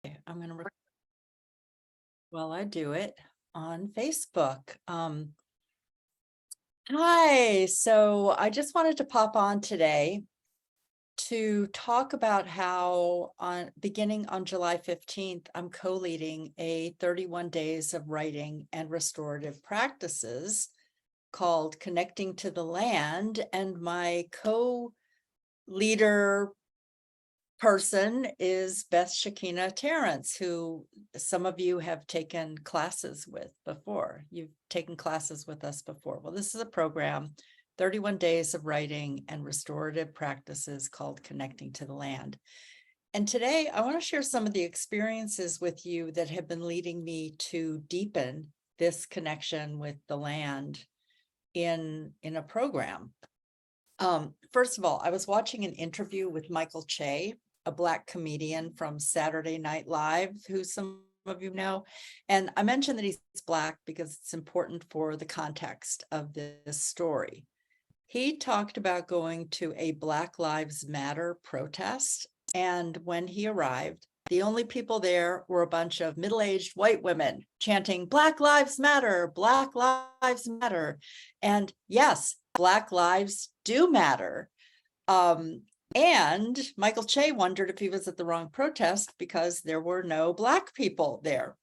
I'm going to, well, I do it on Facebook. Hi, so I just wanted to pop on today to talk about how beginning on July 15th, I'm co-leading a 31 days of writing and restorative practices called Connecting to the Land. And my co-leader person is Beth Shekinah Terrence, who some of you have taken classes with before. You've taken classes with us before. Well, this is a program, 31 days of writing and restorative practices called Connecting to the Land. And today I want to share some of the experiences with you that have been leading me to deepen this connection with the land in a program. First of all, I was watching an interview with Michael Che, a Black comedian from Saturday Night Live, who some of you know. And I mentioned that he's Black because it's important for the context of this story. He talked about going to a Black Lives Matter protest. And when he arrived, the only people there were a bunch of middle-aged white women chanting, "Black Lives Matter, Black Lives Matter." And yes, Black lives do matter. And Michael Che wondered if he was at the wrong protest because there were no Black people there.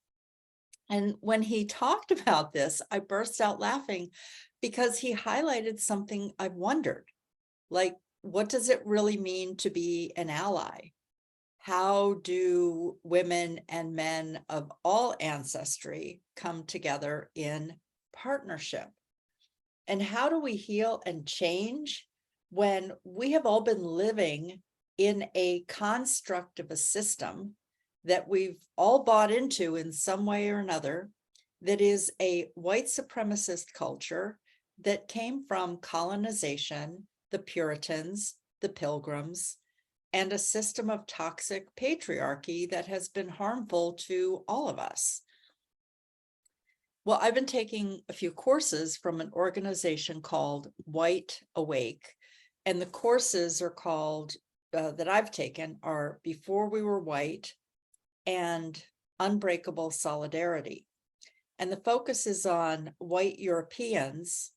And when he talked about this, I burst out laughing because he highlighted something I've wondered, like, what does it really mean to be an ally? How do women and men of all ancestry come together in partnership? And how do we heal and change when we have all been living in a construct of a system that we've all bought into in some way or another, that is a white supremacist culture that came from colonization, the Puritans, the Pilgrims, and a system of toxic patriarchy that has been harmful to all of us? Well, I've been taking a few courses from an organization called White Awake, and the courses are called, that I've taken, are Before We Were White and Unbreakable Solidarity. And the focus is on white Europeans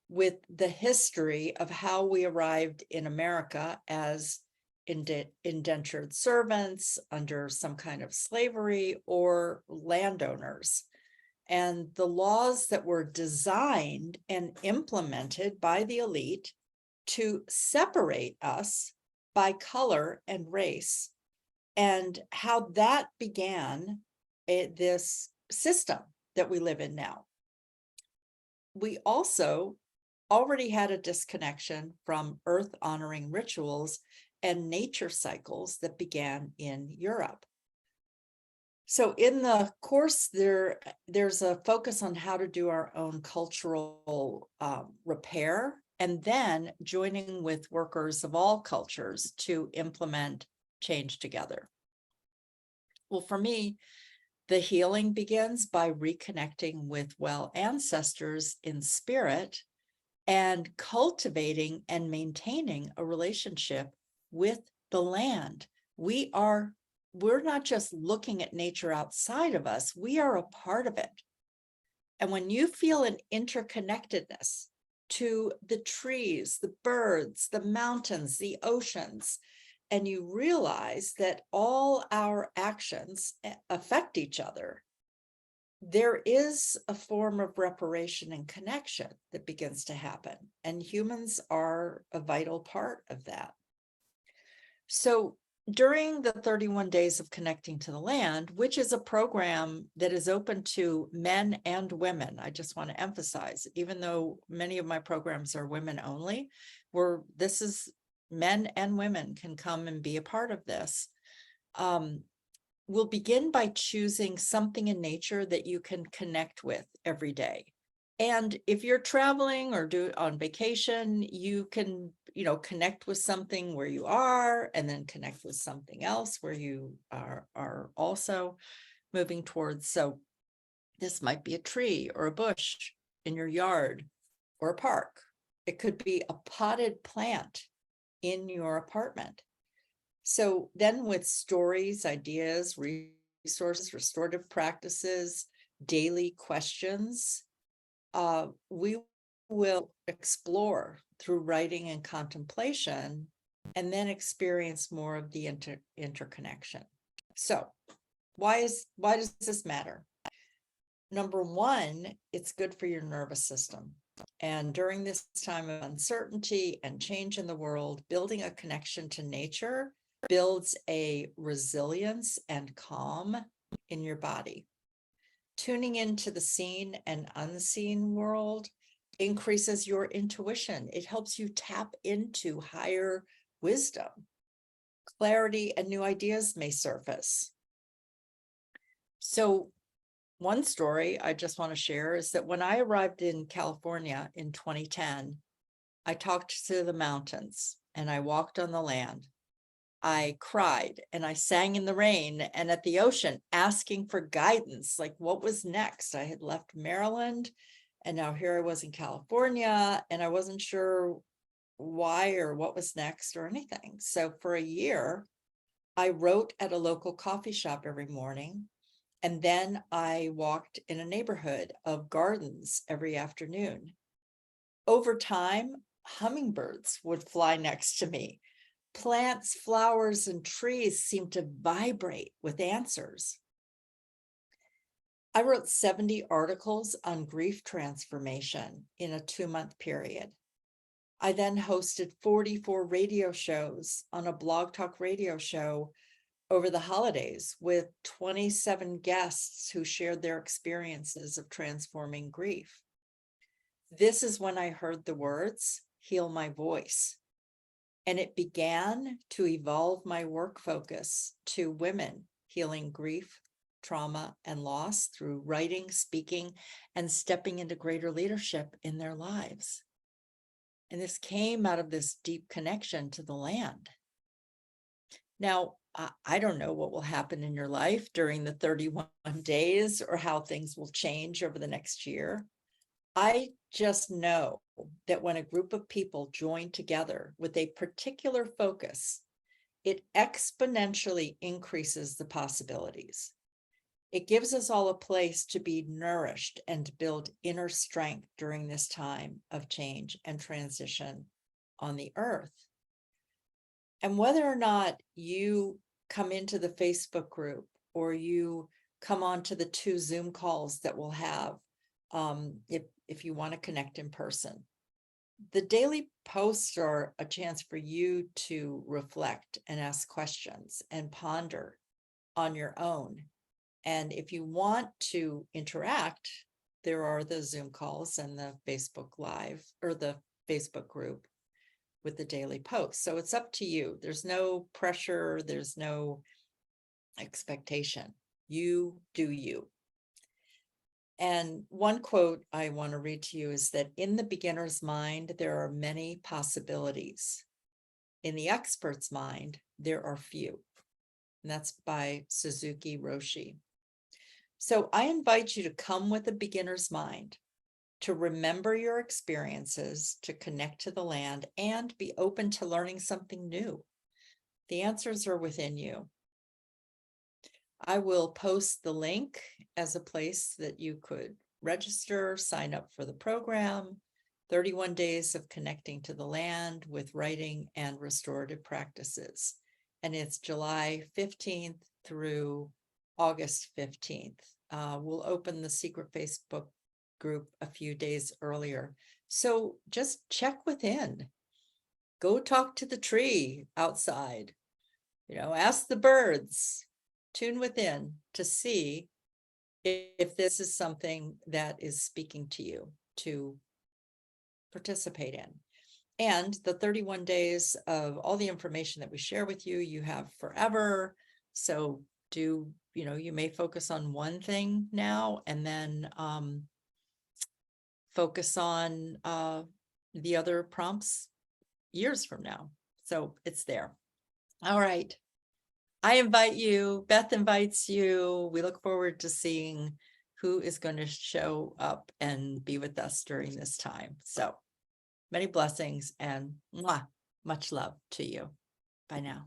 with the history of how we arrived in America as indentured servants under some kind of slavery or landowners. And the laws that were designed and implemented by the elite to separate us by color and race, and how that began this system that we live in now. We also already had a disconnection from earth honoring rituals and nature cycles that began in Europe. So in the course, there's a focus on how to do our own cultural repair, and then joining with workers of all cultures to implement change together. Well, for me, the healing begins by reconnecting with ancestors in spirit and cultivating and maintaining a relationship with the land. We're not just looking at nature outside of us, we are a part of it. And when you feel an interconnectedness to the trees, the birds, the mountains, the oceans, and you realize that all our actions affect each other, there is a form of reparation and connection that begins to happen. And humans are a vital part of that. So during the 31 days of Connecting to the Land, which is a program that is open to men and women, I just want to emphasize, even though many of my programs are women only, this is men and women can come and be a part of this. We'll begin by choosing something in nature that you can connect with every day. And if you're traveling or on vacation, you can, connect with something where you are, and then connect with something else where you are also moving towards. So this might be a tree or a bush in your yard or a park. It could be a potted plant in your apartment. So then with stories, ideas, resources, restorative practices, daily questions, we will explore through writing and contemplation, and then experience more of the interconnection. So why does this matter? Number one, it's good for your nervous system. And during this time of uncertainty and change in the world, building a connection to nature builds a resilience and calm in your body. Tuning into the seen and unseen world increases your intuition. It helps you tap into higher wisdom. Clarity and new ideas may surface. So one story I just want to share is that when I arrived in California in 2010, I talked to the mountains and I walked on the land. I cried and I sang in the rain and at the ocean, asking for guidance, like what was next. I had left Maryland and now here I was in California and I wasn't sure why or what was next or anything. So for a year, I wrote at a local coffee shop every morning. And then I walked in a neighborhood of gardens every afternoon. Over time, hummingbirds would fly next to me. Plants, flowers, and trees seemed to vibrate with answers. I wrote 70 articles on grief transformation in a 2-month period. I then hosted 44 radio shows on a Blog Talk radio show over the holidays with 27 guests who shared their experiences of transforming grief. This is when I heard the words, heal my voice. And it began to evolve my work focus to women healing grief, trauma, and loss through writing, speaking, and stepping into greater leadership in their lives. And this came out of this deep connection to the land. Now, I don't know what will happen in your life during the 31 days or how things will change over the next year. I just know that when a group of people join together with a particular focus, it exponentially increases the possibilities. It gives us all a place to be nourished and build inner strength during this time of change and transition on the earth. And whether or not you come into the Facebook group or you come on to the 2 Zoom calls that we'll have, if you want to connect in person, the daily posts are a chance for you to reflect and ask questions and ponder on your own. And if you want to interact, there are the Zoom calls and the Facebook Live or the Facebook group with the daily posts. So it's up to you. There's no pressure. There's no expectation. You do you. And one quote I want to read to you is that in the beginner's mind, there are many possibilities. In the expert's mind, there are few. And that's by Suzuki Roshi. So I invite you to come with a beginner's mind, to remember your experiences, to connect to the land, and be open to learning something new. The answers are within you. I will post the link as a place that you could register, sign up for the program, 31 days of connecting to the land with writing and restorative practices. And it's July 15th through August 15th. We'll open the secret Facebook group a few days earlier. So just check within. Go talk to the tree outside. Ask the birds. Tune within to see if this is something that is speaking to you to participate in. And the 31 days of all the information that we share with you, you have forever. So you may focus on one thing now and then focus on the other prompts years from now. So it's there. All right. I invite you, Beth invites you. We look forward to seeing who is going to show up and be with us during this time. So many blessings and much love to you. Bye now.